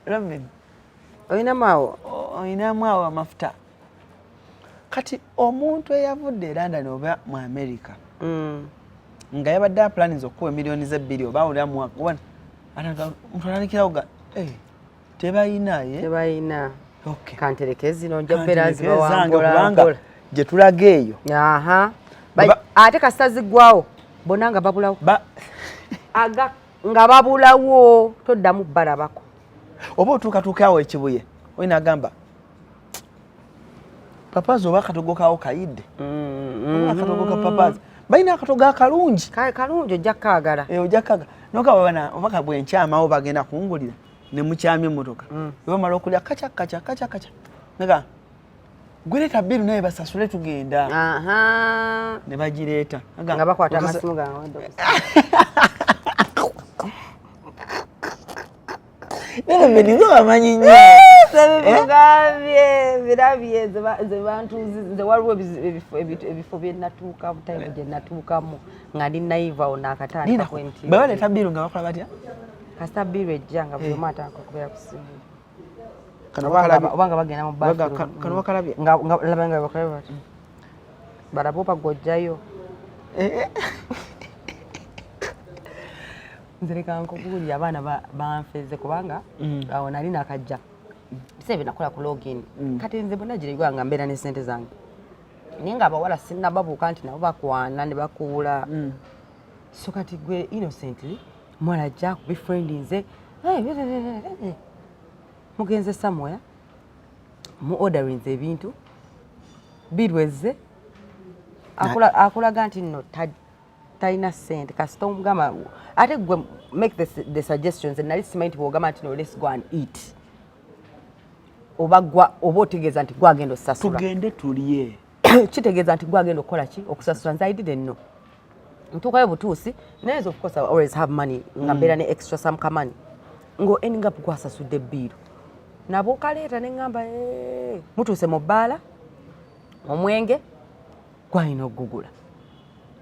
A: Robin oyinamu awo amafuta kati omuntu eyavudde e London oba mu America nga yabadde aplaniza okuwa emiliyoni ze2 oba awulira mu mwaka omuntu alanikirawo ga tebayina
B: kantereke zino njopera zibawambola
A: gye tulaga eyo
B: ate kasita ziggwawo bonna nga babulawo nga babulawo toddamu balabako
A: oba otuukatuuka awo ekibuye oyina agamba papazi oba akatogo kawo kayidde akatogo ka papazi balina akatogo akalungi
B: ojja kkaagala
A: obaka bwenkyamawo bagenda kungulira ne mukyamya emmotoka bamala okulya kaca Nga gweleta biru naye basasule tugenda.
B: Aha.
A: Ne bagireeta.
B: Nga bakwata amasimu gawe.
A: Nene benizo amanyi nnyo.
B: Birabye ze bantu ze waliwo ebifo bye natuuka time gye natuukamu nga ndi naiva ona akatandika kwenti.
A: Bawaleeta biru nga bakola batya?
B: Kasita biru ejja nga buli omu atandika okubeera ku ssimu. Obanga bagenda mu bathroom.
A: Kano bakalabye?
B: Nga laba nga bakalabye bati. Barabopa gojjayo. Nzirika nkokuli abaana banfeze kubanga awo nali nakajja. Bisebe nakola ku login. Kati nze bonna giregwa nga mbeera ne sente zange. Ninga abawala sinna babuuka nti nabo bakwana ne bakuula. So kati gwe innocently mwana ajja ku befriending nze. Mugenze somewhere mu ordering ebintu bidweze akulaga nti nno talina sente kasita omugamba ate gwe make the suggestions and nali simanyi nti bwogamba nti no let's go and eat oba otegeeza nti gwagenda osasula
A: tugende tulye
B: kitegeeza nti gwagenda okukola ki okusasula nze I didn't know ntuukayo butuusi naye of course I always have money nga mbeera ne extra some money ngo ending up gwasasudde biiru nabo kaleeta ne ngamba mutuuse mu bbaala omwenge gwalina okugugula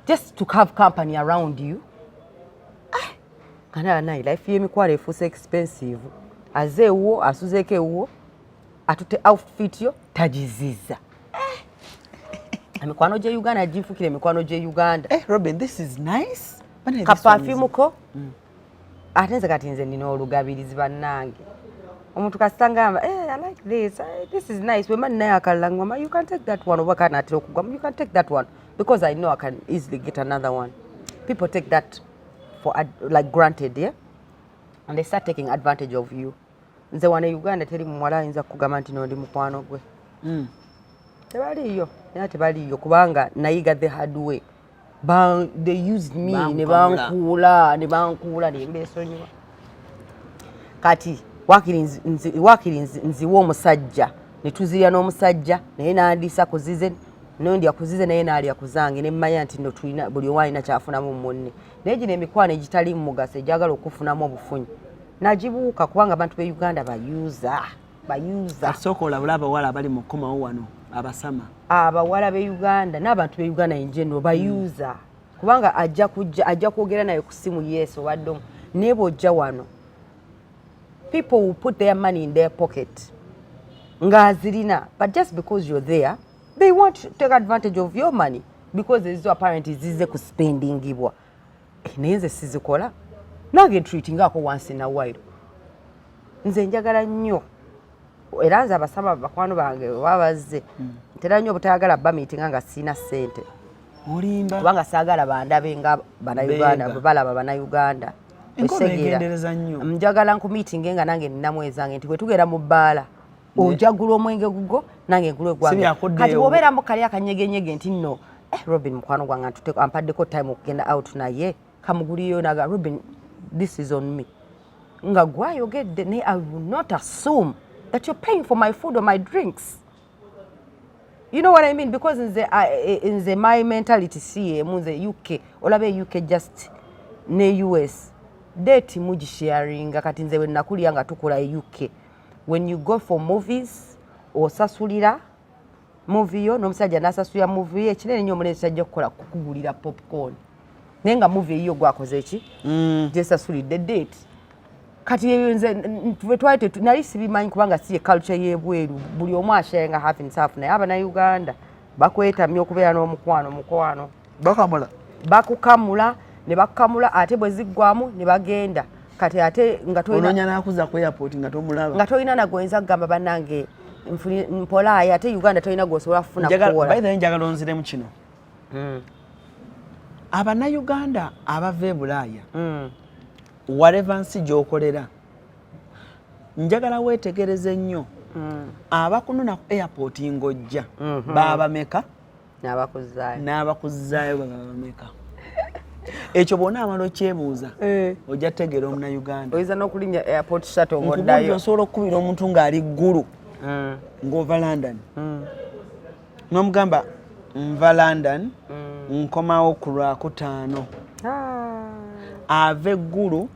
B: just to have company around you kana nayi life y'emikwalo efuuse expensive azeewo asuzeeko ewuwo atute outfit yo tagiziza emikwano gye Uganda gifukire emikwano gye Uganda
A: Robin this is nice
B: ka perfume ko ate nze kati nze nina olugabirizi bannange omuntu kasita ngamba I like this is nice wema naye akalala ngamba you can take that one oba kana atira okugamba you can take that one because I know I can easily get another one. People take that for like granted, yeah, and they start taking advantage of you. Nze wana Uganda teri muwala ayinza kugamba nti no ndi mukwano gwe. Tebaliyo, naye tebaliyo kubanga nayiga the hard way. They used me ne bankuula ne mbesonyiwa. Kati wakiri nziwa omusajja ne tuzirya n'omusajja naye n'andiisa kuzize nondi akuzize naye naali akuzange ne mmanya nti no tulina buli owaina kyafunamu munne naye gino emikwano egitali mugasa egyagala okufunamu obufunyi nagibuuka kubanga abantu be Uganda bayuza
A: asooka olabula abawala abali mu kkomawo wano abasama
B: abawala be Uganda n'abantu be Uganda enjeno bayuza kubanga ajja kwogera naye ku simu yesu obadde naye bw'ojja wano people will put their money in their pocket ng'azirina but just because you're there they want to take advantage of your money because there is apparently zize ku spending ibwa. Neze sizikola. Nange treating ako once in a while. Nze njagala nnyo. Era nze abasaba bakwano bange babaze. Ntera nnyo butayagala ba meeting nga sina sente.
A: Olimba.
B: Kubanga saagala bandabe nga bana Uganda balaba bana Uganda.
A: Esegendereza nnyo.
B: Njagala nku meeting nga nange nina mwezange nti bwe tugera mu bbaala. Ojagula omwenge gugo nange ngulwe gwange kati bobera mu kali akanyegenyege nti nno Robin mukwano gwange ntute ampaddeko time okugenda out naye kamuguliyo naga Robin this is on me nga gwayogedde ne I will not assume that you're paying for my food or my drinks you know what I mean because in the my mentality see munze UK olabe UK just ne US date muji sharing kati nze when nakuliya nga tukula UK when you go for movies osasulira movie yo n'omusajja n'asasulira movie ye kinene nnyo omulenzi ajja kukola kukugulira popcorn naye nga movie yo gwakoze eki gyesasulidde date kati nze twali nali sibimanyi kubanga si culture y'ebweru buli omu ashayenga half and half naye abana Uganda bakwetamya okubeera n'omukwano bakukamula ne bakukamula ate bwe ziggwamu ne bagenda kati ate nga
A: ononya nakuza ku airport nga tomulaba
B: nga toyina nagoyinza kugamba bannange mpolaaya ate Uganda toyina gwosobola kufuna kukola
A: by the way njagala onziremu kino abana Uganda abava e Bulaaya whatever nsi gy'okolera njagala weetegereze nnyo abakunona ku airport ng'ojja baabameka n'abakuzaayo babameka ekyo bonna amala okyebuuza ojja tegeera omuna Uganda
B: oyinza n'okulinnya airport shuttle ng'oddayo
A: osobola okukubira omuntu ng'ali ggulu ng'ova London n'omugamba nva London nkomawo ku Lwakutaano ava eggulu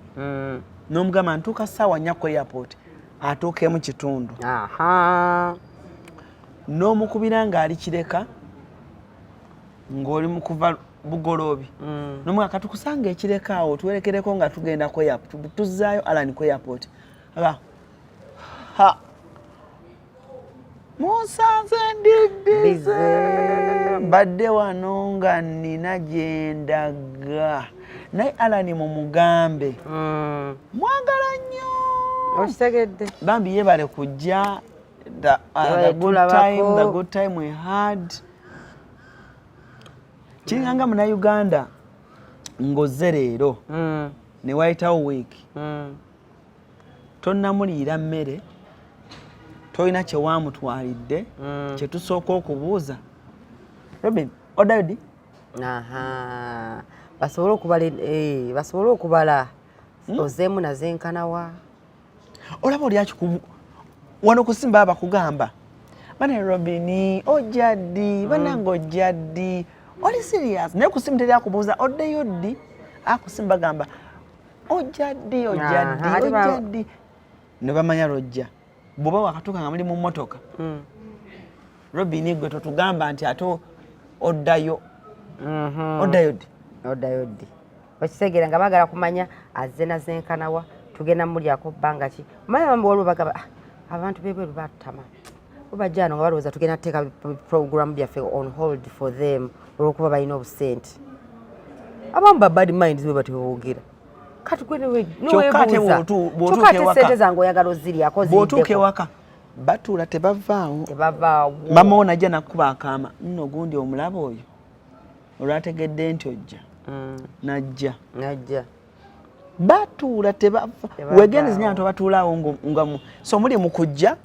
A: n'omugamba ntuuka ssaawa 4 ku airport atuukemu kitundu n'omukubira ng'ali Kireka ng'oli mu kuva Bugoloobi n'omugamba katukusanga Ekireka awo tuwerekereko nga tugenda ku airport tuzzaayo Allan ku airport musanze ndiddize mbadde wano nga nnina gye ndaga naye Allan mumugambe mwagala nnyo
B: okitegedde
A: bambi yeebale kujja the good time we had kiringanga Munnayuganda ng'ozze leero ne wayitawo wiiki tonnamuliira mmere tolina kye waamutwalidde kye tusooka okubuuza Robin odayodi
B: basobole okubala ozeemu nazenkanawa
A: olaba oli akikumu wano kusimba abakugamba bane Robin ojja ddi banange ojja ddi oli serious naye kusimu teri akubuuza oddeyo ddi akusimba gamba ojja ddi ne bamanya lojja bw'oba wakatuuka nga muli mu mmotoka Robin gwe totugamba nti ate oddayo
B: ddi okitegeera nga baagala kumanya azze nazenkanawa tugenda mulyako bbanga ki omanya bambi waliwo bagamba abantu bebweru batama bubajja ano nga balowooza tugenda tuteeka program byaffe on hold for them olw'okuba balina obusente abamu ba bad minds bwe bateboogera kati sente zange oyagala oziryako
A: bw'otuuka ewaka batuula tebavaawo mama wo najja nakkuba akaama nno gundi omulaba oyo olwategedde nti ojja najja batuula wegendezi nyanto batuulaawo nga so muli mu kujja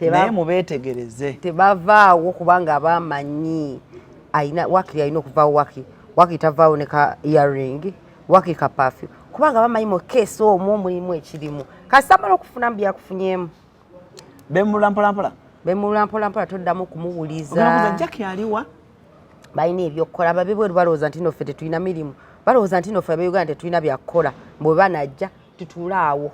A: naye mubeetegereze
B: tebavaawo kubanga bamanyi wakiri alina okuvaawo waki tavaawo ne ka earring waki ka perfume kubanga bamanyi mu keesi omwo mulimu ekirimu kasamala okufuna mu byakufunyeemu
A: bemulula mpolampola
B: toddamu kumuwuliza
A: jaki aliwa
B: balina ebyokukola babebweru balowooza nti noffe tetulina mirimu balowooza nti noffe abeuganda tetulina byakukola bwe banajja tutuulaawo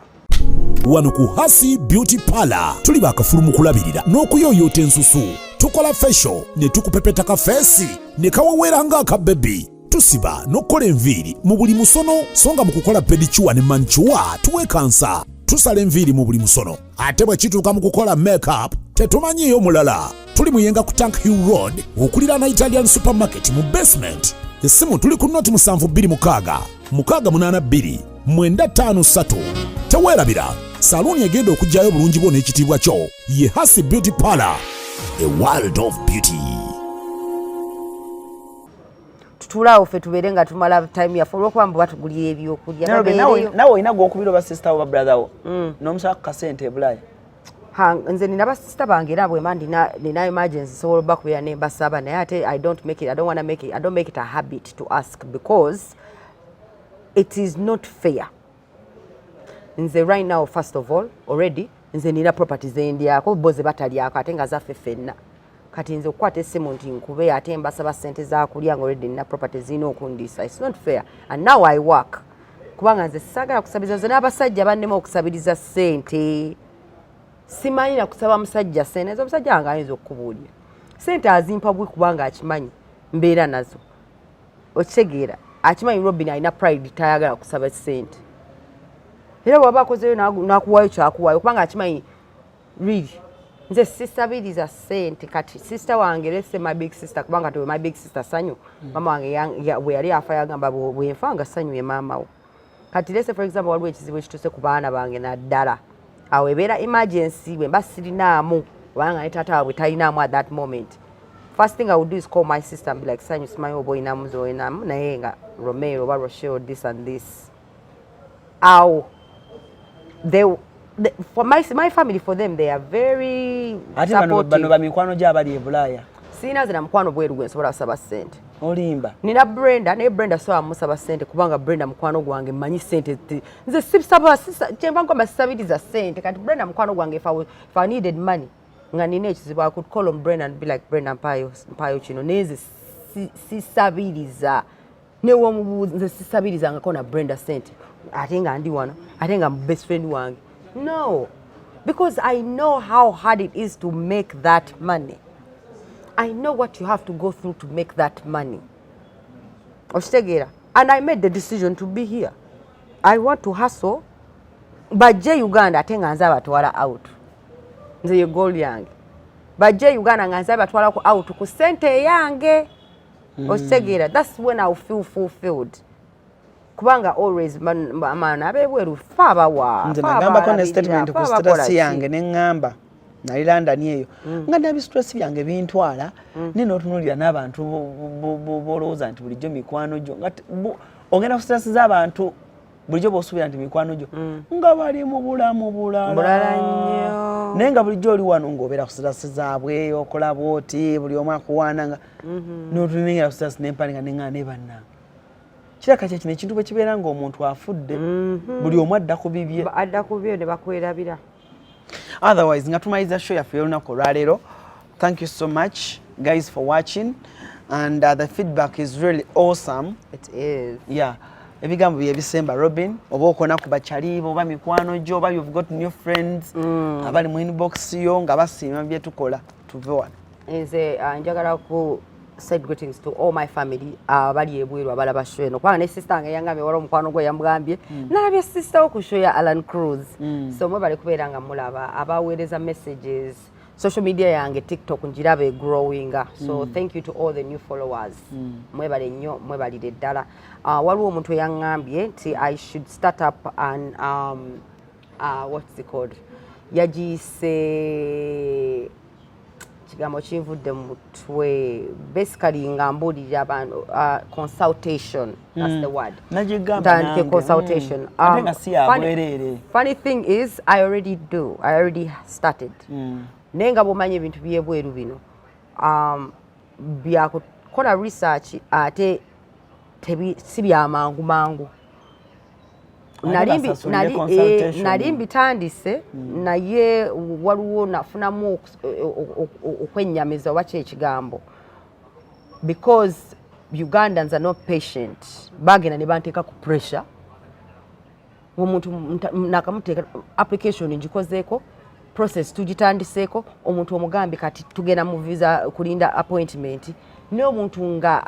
C: wano ku Hasi Beauty Parlor tuli bakafulu mu kulabirira n'okuyooyoota ensusu tukola facial ne tukupepeta ka feesi ne kaweweera ng'akabebi tusiba n'okukola enviiri mu buli musono songa mu kukola pedicure ne manicure tuwekansa tusala enviiri mu buli musono ate bwe kituuka mu kukola makeup tetumanyiiyo mulala tuli muyenga ku Tank Hill Road okuliraana Italian Supermarket mu basement essimu tuli ku noti 7266 682 953 teweerabira saluuni egenda okujjayo bulungi bwo n'ekitiibwa kyo ye Hasi Beauty Parlor, a world of beauty.
B: tutulaawo ffe tubeere nga tumala time yaffe olw'okuba mbu batugulira ebyokulya
A: nawe olina gw'okubira oba sisita wo ba brother wo n'omusaba ku kasente e Bulaaya
B: nze nina basisita bange era bwemba nina emergency sobola obba kubeera ne mbasaba naye ate I don't make it a habit to ask because it is not fair. Nze right now first of all already nze nina properties endyako boze batalyako ate nga zaffe ffenna kati nze okukwata essimu nti nkube ate mbasaba ssente zakulya nga already nina properties zirina okundiisa. It's not fair and now I work kubanga nze saagala kusabiriza nze n'abasajja bannema okusabiriza ssente simanyi na kusaba musajja ssente ezo omusajja wange ayinza okukubuulira ssente azimpa bwe kubanga akimanyi mbeera nazo okitegeera akimanyi Robin alina pride tayagala kusaba ssente era bw'aba akozeyo n'akuwaayo kyakuwaayo kubanga akimanyi really nze sisabiriza ssente kati sister wange lese my big sister kubanga tewe my big sister sanyu mama wange bwe yali afa yagamba bwenfa nga sanyu ye maama wo kati lese for example waliwo ekizibu ekituuse ku baana bange naddala awo ebeera emergency bwe mba sirinaamu kubanga ne taata waabwe talinaamu at that moment. First thing I would do is call my sister and be like, Sanyu, simanyi oba olinamu zoyinamu naye nga Romeo oba Rochelle this and this. Awo for my family, for them, they are very supportive.
A: Bano bamikwano gy'abali e Bulaaya.
B: Sina zina mukwano bweru gwe nsobola kusaba ssente.
A: Olimba.
B: Nina Brenda, naye Brenda sobola musaba ssente kubanga Brenda mukwano gwange mmanyi ssente. Nze sisaba kyemba ngamba sisabiriza ssente kati Brenda mukwano gwange if I needed money nga nina ekizibu I could call on Brenda and be like Brenda mpayo kino neze sisabiriza ne womubuuza nze sisabiriza nga kona Brenda sente ate nga ndi wano ate nga best friend wange no because I know how hard it is to make that money. I know what you have to go through to make that money. And I made the decision to be here. I want to hustle. But Uganda ate nga nze abatwala out. Nze ye goal yange. But Uganda nga nze abatwala out ku sente yange. That's when I feel fulfilled. Kubanga always man abebweru faba wa.
A: Nze nagamba ko ne statement ku stress yange ne ngamba. Nali London eyo nga ndabi stress byange bintwala nino otunulira n'abantu bolooza nti bulijjo mikwano gyo nga ogenda ku stress z'abantu bulijjo bosubira nti mikwano gyo nga bali mu bulamu bulala nnyo naye nga bulijjo oli wano ng'obeera ku stress zaabwe okola bwoti buli omu akuwaana nga n'otunengera ku stress n'empalinga neŋŋana ne bannange kiraka kyekino ekintu bwe kibeera ng'omuntu afudde buli omu adda ku bibye
B: ne bakwerabira.
A: Otherwise, ngatumaliza show ya olunaku olwaleero. Thank you so much, guys, for watching. And the feedback is really awesome.
B: It is.
A: Yeah. Ebigambo bye bisemba Robin. Oba okona ku bachali, oba mikwano gyo, oba you've got new friends. Abali mu inbox yo nga basiima bye tukola. Tuve wano.
B: Nze njagala ku send greetings to all my family abali ebweru abalaba show eno kubanga ne sister wange yangamye wala omukwano gwe yamugambye nalabye sister wo ku show ya ALLANCRUZ so mwe bali kubeera nga mulaba abaweereza messages social media yange TikTok njirabe growing so thank you to all the new followers mwe bali nnyo mwe bali ddala waliwo omuntu yangambye nti I should start up an what's it called yagise kigambo kinvudde mu mutwe basically ngambulira abantu consultation that's the word
A: najigamba
B: consultation funny thing is I already started nenga bomanye ebintu byebweru bino byakukola research ate si byamangu mangu nali mbitandise naye waliwo nafunamu okwennyamiza oba ekigambo because Ugandans are not patient bagenda ne banteeka ku pressure omuntu nakamuteeka application njikozeeko process tugitandiseeko omuntu omugambi kati tugenda mu visa kulinda appointment n'omuntu nga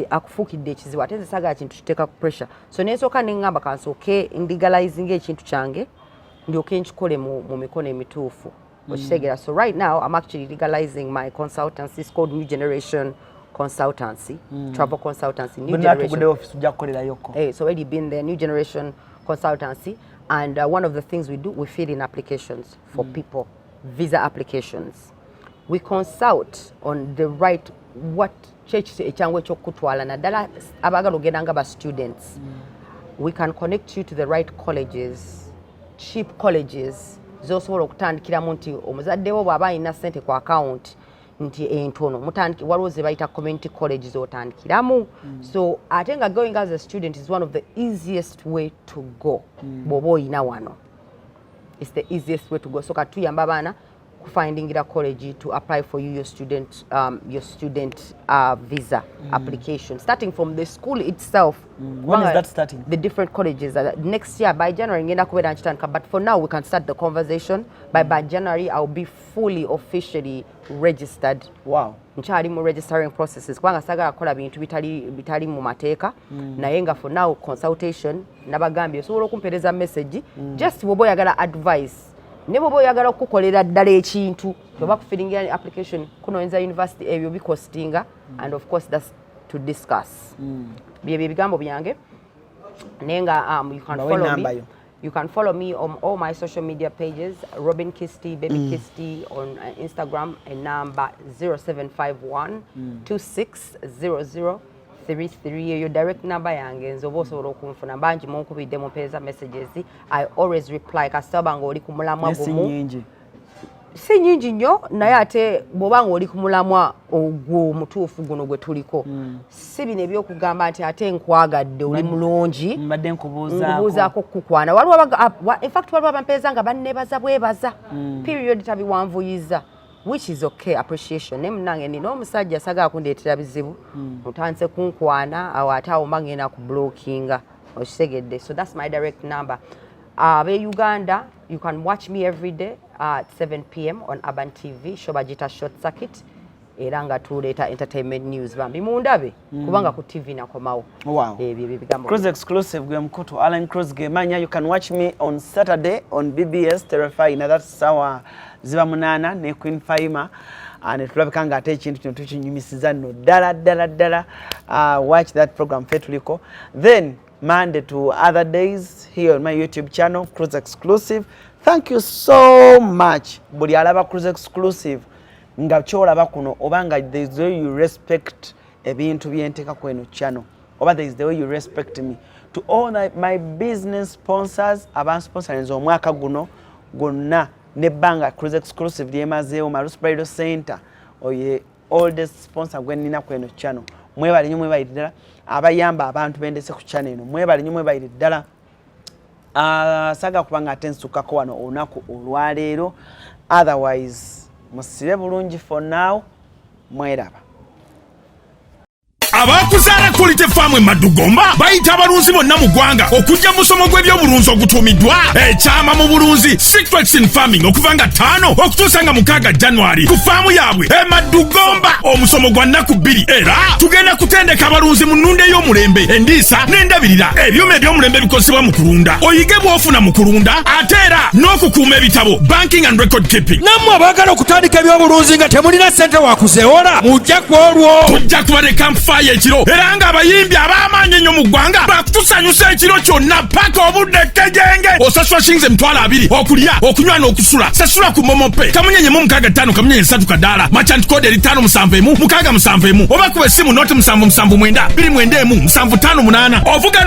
B: akufuukidde ekizibu ate nze saagala kintu kiteeka ku pressure so nensooka neŋŋamba kansooke ndigalizing ekintu kyange ndyoke nkikole mu mikono emituufu okitegeera so right now I'm actually legalizing my consultancy. It's called New Generation Consultancy, travel consultancy, New Generation. It's already been there, New Generation Consultancy, and one of the things we do, we fill in applications for people, visa applications. We consult on the right what church ekyangwe kyokutwala naddala abagala ogenda nga ba students. We can connect you to the right colleges, cheap colleges zosobola okutandikiramu nti omuzadde wo bw'aba alina ssente ku account nti entono waliwo ze bayita community colleges otandikiramu so ate nga going as a student is one of the easiest way to go bw'oba oyina wano. It's the easiest way to go so katuyamba abaana finding a college to apply for you your student visa application starting from the school itself.
A: When is that starting?
B: The different colleges next year by January ngenda kubeera nkitanka but for now we can start the conversation by January I'll be fully officially registered.
A: Wow.
B: Nkyali mu registering processes kubanga sagala kola bintu bitali mu mateeka naye nga for now consultation nabagambye osobola okumpereza message just bw'oba oyagala advice ne bw'oba oyagala okukolera ddala ekintu oba kufiringira application kunoonyeza university ebyo bicostinga and of course that's to discuss bye bigambo byange naye nga you can follow me on all my social media pages, Robin Kisti, Baby Kisti on Instagram and number 0751 2600 33 your direct number yange nzoba osobola okunfuna bangi munkubidde mumpeereza messages I always reply kasaba nga oli ku mulamwa gumu si nyingi nnyo naye ate bw'oba nga oli ku mulamwa ogwo omutuufu guno gwe tuliko si bino ebyokugamba nti ate nkwagadde oli mulungi
A: mbadde nkubuuzaako
B: kukukwana in fact waliwo abampeereza nga bannebaza bwebaza period tabiwanvuyiza which is okay, appreciation. Nange nina omusajja saga kundeetera bizibu mutanse kunkwana awo ate awo mba ngenda ku blockinga okisegedde. So that's my direct number. Be Uganda, you can watch me every day at 7 p.m. on Urban TV, Shobajita Short Circuit. Eranga tuleeta entertainment news bambi mundabe kubanga ku TV nakomawo.
A: Wow. Cruise exclusive gwe mkutu ALLANCRUZ gemanya. You can watch me on Saturday on BBS Terrifying. That's sawa ziba munana ne Queen Faima and tulabika nga ate ekintu kino tukinyumisiza nno ddala. Watch that program fetuliko. Then Monday to other days here on my YouTube channel Cruise Exclusive. Thank you so much buli alaba Cruise Exclusive nga kyolaba kuno obanga there is the way you respect ebintu byenteka kweno channel oba there is the way you respect me. To all my business sponsors abansponsorinze omwaka guno gonna nebbanga Cruise Exclusive lyemazeewo Malusi Bridal Center oye oldest sponsor gwe nina kweno channel. Mwebale nnyo mwebale ddala abayamba abantu bendese ku channel eno. Mwebale nnyo mwebale ddala. Saga kubanga ate nsukako wano olunaku olwaleero. Otherwise musibe bulungi for now. Mweraba.
C: Abakuzaala Quality Farm Madugomba bayita abalunzi bonna mu ggwanga okujja musomo gw'ebyobulunzi ogutuumiddwa ekyama mu bulunzi Secrets in Farming okuva nga 5 okutuusa nga 6 January ku faamu yaabwe Madugomba. Omusomo gwa nnaku 2 era tugenda kutendeka abalunzi mu nnunda ey'omulembe endiisa n'endabirira ebyuma eby'omulembe bikozesebwa mu kulunda oyige bw'ofuna mu kulunda ate era n'okukuuma ebitabo banking and record keeping.
D: Nammwe abaagala okutandika ebyobulunzi nga temulina ssente wakuzeewola mujja ku olwo. Tujja kubadde campfire ekiro era nga abayimbi ab'amaanyi ennyo mu ggwanga bakutusanyusa ekiro kyonna paka obudde kkejenge. Osasula shilingi $20 okulya okunywa n'okusula. Sasula ku momope kamunyenye mu 65 kamunyenye 3 kadaala merchant code 571 671 oba kuba essimu noti 779 291 758 ovuga